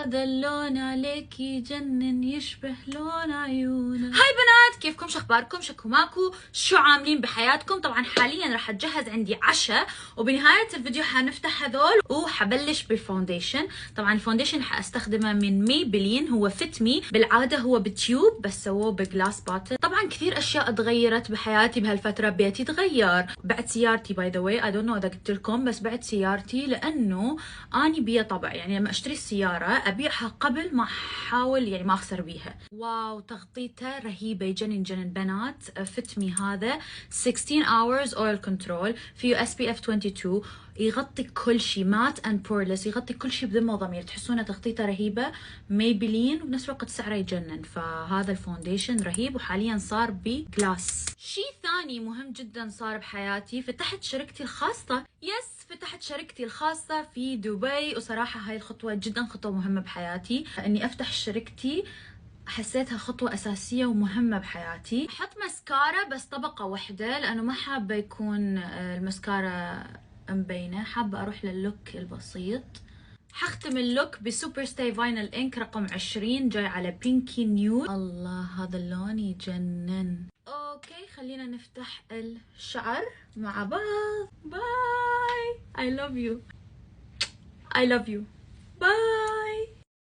هذا اللون عليك يجنن يشبه لون عيونك. هاي بنات، كيفكم؟ شو اخباركم؟ شكو ماكو؟ شو عاملين بحياتكم؟ طبعا حاليا راح اتجهز عندي عشاء، وبنهايه الفيديو حنفتح هذول وحبلش بالفونديشن. طبعا الفونديشن حاستخدمه من ميبلين، هو فيت مي. بالعاده هو بتيوب بس سووه بجلاس باتل. طبعا كثير اشياء تغيرت بحياتي بهالفتره. بيتي تغير، بعد سيارتي باي ذا واي، اي دونت نو اذا قلت لكم، بس بعد سيارتي لانه اني بيها طبع، يعني لما اشتري السياره ابيعها قبل ما احاول يعني ما اخسر بيها. واو، تغطيته رهيبه، يجنن جنن بنات. فيت مي هذا 16 hours oil control، فيه SPF 22، يغطي كل شيء، مات اند بورلس، يغطي كل شيء بذمه وضمير. تحسونه تغطيته رهيبه، ميبلين، وبنفس الوقت سعره يجنن. فهذا الفونديشن رهيب، وحاليا صار بجلاس. شيء ثاني مهم جدا صار بحياتي، فتحت شركتي الخاصه. فتحت شركتي الخاصة في دبي، وصراحة هاي الخطوة جدا خطوة مهمة بحياتي. اني افتح شركتي حسيتها خطوة أساسية ومهمة بحياتي. أحط مسكارا بس طبقة واحدة، لأنه ما حابة يكون المسكارا مبينة، حابة أروح لللوك البسيط. حختم اللوك بسوبر ستاي فاينل انك رقم 20، جاي على بينكي نيود. الله، هذا اللون يجنن. اوكي، خلينا نفتح الشعر مع بعض. باي. I love you. I love you. Bye.